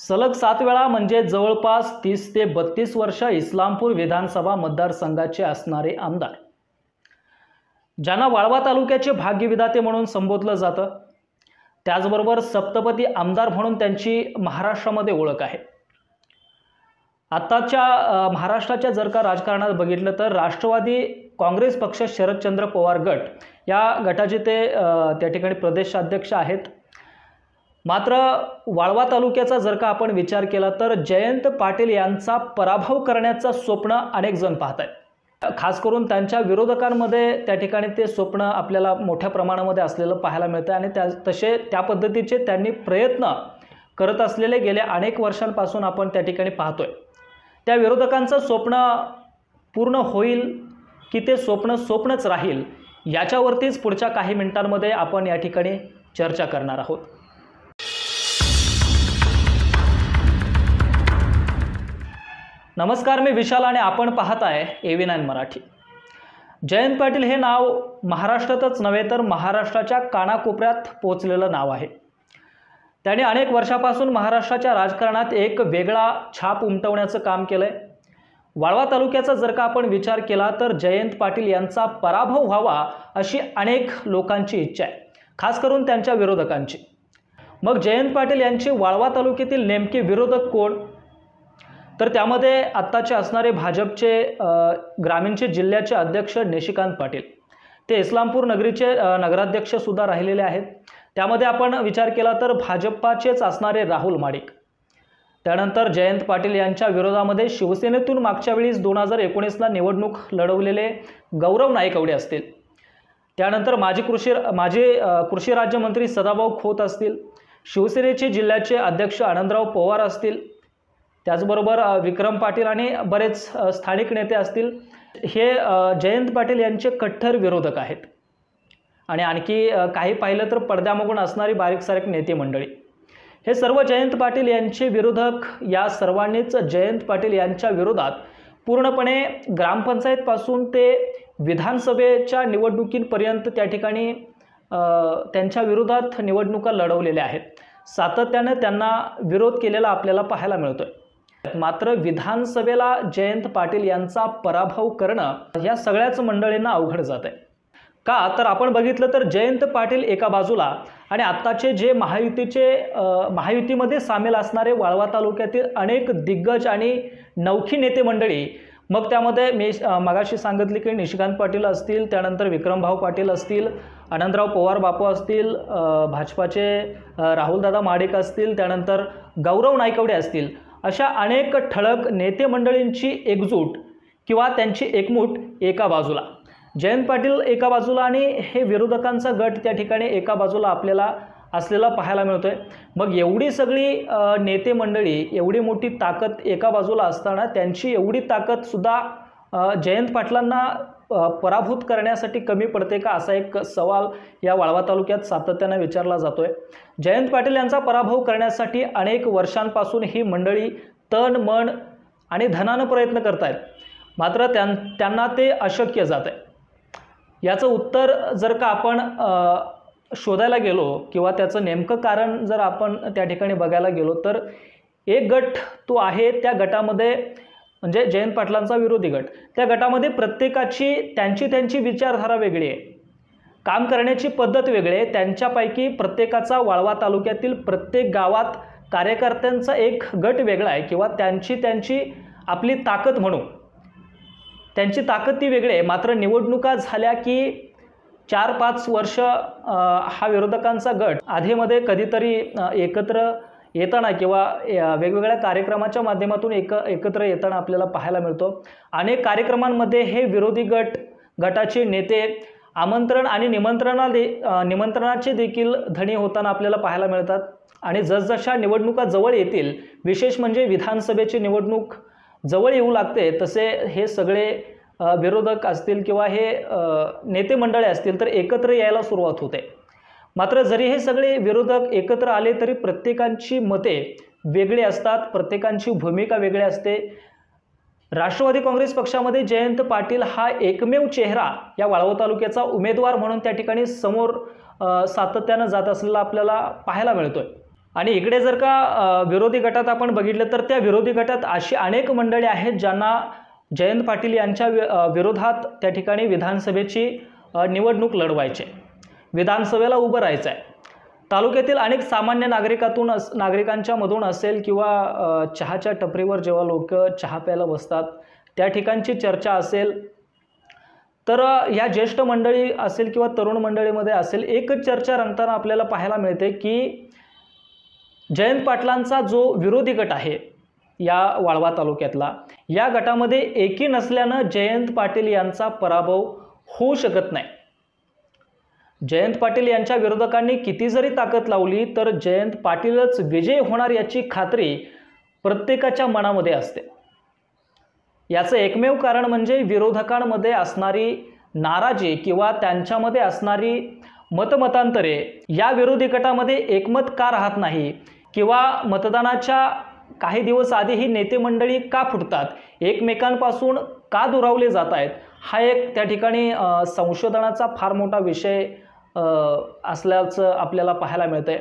सलग 7 वेळा म्हणजे जवळपास 30 ते 32 वर्ष इस्लामपूर विधानसभा मतदारसंघाचे असणारे आमदार, ज्यांना वाळवा तालुक्याचे भाग्यविधाते म्हणून संबोधलं जातं, त्याचबरोबर सप्तपदी आमदार म्हणून त्यांची महाराष्ट्रामध्ये ओळख आहे। आताच्या महाराष्ट्राच्या जर का राजकारणात बघितलं तर राष्ट्रवादी काँग्रेस पक्ष शरदचंद्र पवार गट या गटाचे ते त्या ठिकाणी प्रदेशाध्यक्ष आहेत। मात्र वाळवा तालुक्याचा जर का आपण विचार केला तर जयंत पाटील यांचा पराभव करण्याचं स्वप्न अनेक जण पाहत आहेत। खास करून त्यांच्या विरोधकांमध्ये त्या ठिकाणी ते स्वप्न आपल्याला मोठ्या प्रमाणामध्ये असलेलं पाहायला मिळतं आणि त्या पद्धतीचे त्यांनी प्रयत्न करत असलेले गेल्या अनेक वर्षांपासून आपण त्या ठिकाणी पाहतोय। त्या विरोधकांचं स्वप्न पूर्ण होईल की ते स्वप्नच राहील, याच्यावरतीच पुढच्या काही मिनिटांमध्ये आपण या ठिकाणी चर्चा करणार आहोत। नमस्कार, मी विशाल आणि आपण पाहत आहे AV9 मराठी। जयंत पाटील हे नाव महाराष्ट्रातच नव्हे तर महाराष्ट्राच्या कानाकोपऱ्यात पोहोचलेलं नाव आहे। त्यांनी अनेक वर्षापासून महाराष्ट्राच्या राजकारणात एक वेगळा छाप उमटवण्याचं काम केलंय। वाळवा तालुक्याचा जर का आपण विचार केला तर जयंत पाटील यांचा पराभव व्हावा अशी अनेक लोकांची इच्छा आहे, खास करून त्यांच्या विरोधकांची। मग जयंत पाटील यांचे वाळवा तालुक्यातील नेमके विरोधक कोण? तर त्यामध्ये आत्ताचे असणारे भाजपचे ग्रामीणचे जिल्ह्याचे अध्यक्ष निशिकांत पाटील, ते इस्लामपूर नगरीचे नगराध्यक्ष सुद्धा राहिलेले आहेत। त्यामध्ये आपण विचार केला तर भाजपाचेच असणारे राहुल माडिक, त्यानंतर जयंत पाटील यांच्या विरोधामध्ये शिवसेनेतून मागच्या वेळीस 2019ला निवडणूक लढवलेले गौरव नाईकवडे असतील, त्यानंतर माजी कृषी राज्यमंत्री सदाभाऊ खोत असतील, शिवसेनेचे जिल्ह्याचे अध्यक्ष आनंदराव पवार असतील, त्याचबरोबर विक्रम पाटील आणि बरेच स्थानिक नेते असतील। हे जयंत पाटील यांचे कट्टर विरोधक आहेत। आणि आणखी काही पाहिलं तर पडद्यामागून असणारी बारीक सारीक नेते मंडळी, हे सर्व जयंत पाटील यांचे विरोधक। या सर्वांनीच जयंत पाटील यांच्या विरोधात पूर्णपणे ग्रामपंचायतपासून ते विधानसभेच्या निवडणुकीपर्यंत त्या ठिकाणी त्यांच्या विरोधात निवडणुका लढवलेल्या आहेत। सातत्याने त्यांना विरोध केलेला आपल्याला पाहायला मिळतोय। मात्र विधानसभेला जयंत पाटील यांचा पराभव करणं या सगळ्याच मंडळींना अवघड जात आहे। का तर आपण बघितलं तर जयंत पाटील एका बाजूला आणि आत्ताचे जे महायुतीमध्ये सामील असणारे वाळवा तालुक्यातील अनेक दिग्गज आणि नौखी नेते मंडळी, मग त्यामध्ये मी मगाशी सांगितले की निशिकांत पाटील असतील, त्यानंतर विक्रमभाऊ पाटील असतील, आनंदराव पवार बापू असतील, भाजपाचे राहुलदादा माडिक असतील, त्यानंतर गौरव नाईकवडे असतील, अशा अनेक ठळक नेते मंडळींची एकजूट किंवा त्यांची एकमूट एका बाजूला, जयंत पाटील एका बाजूला आणि हे विरोधकांचा गट त्या ठिकाणी एका बाजूला आपल्याला असलेला पाहायला मिळतोय। मग एवढी सगळी नेते मंडळी, एवढी मोठी ताकद एका बाजूला असताना त्यांची एवढी ताकद सुद्धा जयंत पाटलांना पराभूत करण्यासाठी कमी पडते का, असा एक सवाल या वाळवा तालुक्यात सातत्याने विचारला जातोय। जयंत पाटील यांचा पराभव करण्यासाठी अनेक वर्षांपासून ही मंडळी तन मन आणि धनानं प्रयत्न करतायत, मात्र त्यांना ते अशक्य जात आहे। याचं उत्तर जर का आपण शोधायला गेलो किंवा त्याचं नेमकं कारण जर आपण त्या ठिकाणी बघायला गेलो तर एक गट तो आहे, त्या गटामध्ये म्हणजे जयंत पाटलांचा विरोधी गट, त्या गटामध्ये प्रत्येकाची त्यांची विचारधारा वेगळी आहे, काम करण्याची पद्धत वेगळी आहे। त्यांच्यापैकी प्रत्येकाचा वाळवा तालुक्यातील प्रत्येक गावात कार्यकर्त्यांचा एक गट वेगळा आहे किंवा त्यांची आपली ताकद म्हणू, त्यांची ताकद ती वेगळी आहे। मात्र निवडणुका झाल्या की 4-5 वर्ष हा विरोधकांचा गट आधीमध्ये कधीतरी एकत्र येताना किंवा वेगवेगळ्या कार्यक्रमाच्या माध्यमातून एकत्र येताना आपल्याला पाहायला मिळतो। अनेक कार्यक्रमांमध्ये हे विरोधी गटाचे नेते आमंत्रण आणि निमंत्रणाचे देखील धनी होताना आपल्याला पाहायला मिळतात। आणि जसजशा निवडणुका जवळ येतील, विशेष म्हणजे विधानसभेची निवडणूक जवळ येऊ लागते, तसे हे सगळे विरोधक असतील किंवा हे नेते मंडळी असतील तर एकत्र यायला सुरुवात होते। मात्र जरी हे सगळे विरोधक एकत्र आले तरी प्रत्येकांची मते वेगळी असतात, प्रत्येकांची भूमिका वेगळी असते। राष्ट्रवादी काँग्रेस पक्षामध्ये जयंत पाटील हा एकमेव चेहरा या वाळवा तालुक्याचा उमेदवार म्हणून त्या ठिकाणी समोर सातत्याने जात असलेला आपल्याला पाहायला मिळतोय। आणि इकडे जर का विरोधी गटात आपण बघितलं तर त्या विरोधी गटात अशी अनेक मंडळी आहेत ज्यांना जयंत पाटील यांच्या विरोधात त्या ठिकाणी विधानसभेची निवडणूक लढवायची, विधानसभेला उभं राहायचं आहे। तालुक्यातील अनेक सामान्य नागरिकांच्या मधून असेल किंवा चहाच्या टपरीवर जेव्हा लोक चहा प्यायला बसतात त्या ठिकाणची चर्चा असेल, तर या ज्येष्ठ मंडळी असेल किंवा तरुण मंडळीमध्ये असेल एकच चर्चा रंगताना आपल्याला पाहायला मिळते की जयंत पाटलांचा जो विरोधी गट आहे या वाळवा तालुक्यातला, या गटामध्ये एकी नसल्यानं जयंत पाटील यांचा पराभव होऊ शकत नाही। जयंत पाटील यांच्या विरोधकांनी किती जरी ताकद लावली तर जयंत पाटीलच विजय होणार याची खात्री प्रत्येकाच्या मनामध्ये असते। याचं एकमेव कारण म्हणजे विरोधकांमध्ये असणारी नाराजी किंवा त्यांच्यामध्ये असणारी मतमतांतरे या विरोधी गटामध्ये एकमत का राहत नाही, किंवा मतदानाच्या काही दिवस आधी ही नेते मंडळी का फुटतात, एकमेकांपासून का दुरावले जात आहेत, हा एक त्या ठिकाणी संशोधनाचा फार मोठा विषय असल्याचं आपल्याला पाहायला मिळतंय।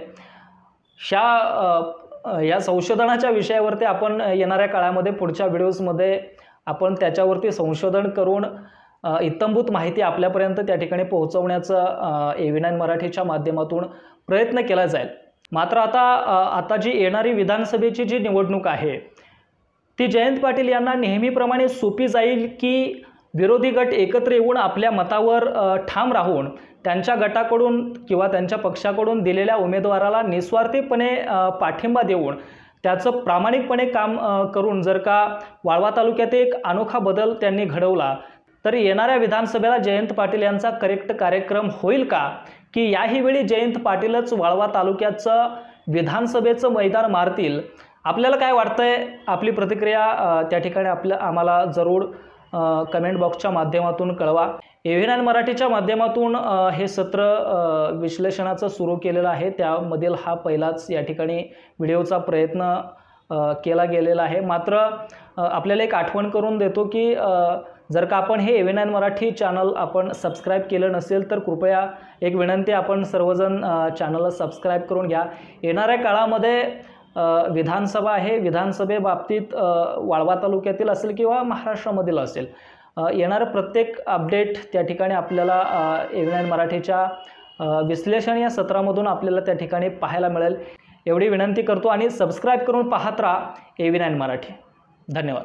या संशोधनाच्या विषयावरती आपण येणाऱ्या काळामध्ये पुढच्या व्हिडिओजमध्ये आपण त्याच्यावरती संशोधन करून इत्थंभूत माहिती आपल्यापर्यंत त्या ठिकाणी पोहोचवण्याचा AV9 मराठीच्या माध्यमातून प्रयत्न केला जाईल। मात्र आता जी येणारी विधानसभेची जी निवडणूक आहे ती जयंत पाटील यांना नेहमीप्रमाणे सोपी जाईल की विरोधी गट एकत्र येऊन आपल्या मतावर ठाम राहून त्यांच्या गटाकडून किंवा त्यांच्या पक्षाकडून दिलेल्या उमेदवाराला निस्वार्थीपणे पाठिंबा देऊन त्याचं प्रामाणिकपणे काम करून जर का वाळवा तालुक्यात एक अनोखा बदल त्यांनी घडवला तर येणाऱ्या विधानसभेला जयंत पाटील यांचा करेक्ट कार्यक्रम होईल का, की याही वेळी जयंत पाटीलच वाळवा तालुक्याचं विधानसभेचं मैदान मारतील? आपल्याला काय वाटतंय? आपली प्रतिक्रिया त्या ठिकाणी आम्हाला जरूर कमेंट बॉक्सच्या माध्यमातून कळवा। AV9 मराठीच्या माध्यमातून हे सत्र विश्लेषणाचं सुरू केलेलं आहे, त्यामधील हा पहिलाच या ठिकाणी व्हिडिओचा प्रयत्न केला गेलेला आहे। मात्र आपल्याला एक आठवण करून देतो की जर का आपण हे AV9 मराठी चॅनल आपण सबस्क्राईब केलं नसेल तर कृपया एक विनंती, आपण सर्वजण चॅनलला सबस्क्राईब करून घ्या। येणाऱ्या काळामध्ये विधानसभा आहे, विधानसभेबाबतीत वाळवा तालुक्यातील असेल किंवा महाराष्ट्रामधील असेल येणारं प्रत्येक अपडेट त्या ठिकाणी आपल्याला AV9 मराठीच्या विश्लेषण या सत्रामधून आपल्याला त्या ठिकाणी पाहायला मिळेल एवढी विनंती करतो आणि सबस्क्राईब करून पाहत राहा AV9 मराठी। धन्यवाद।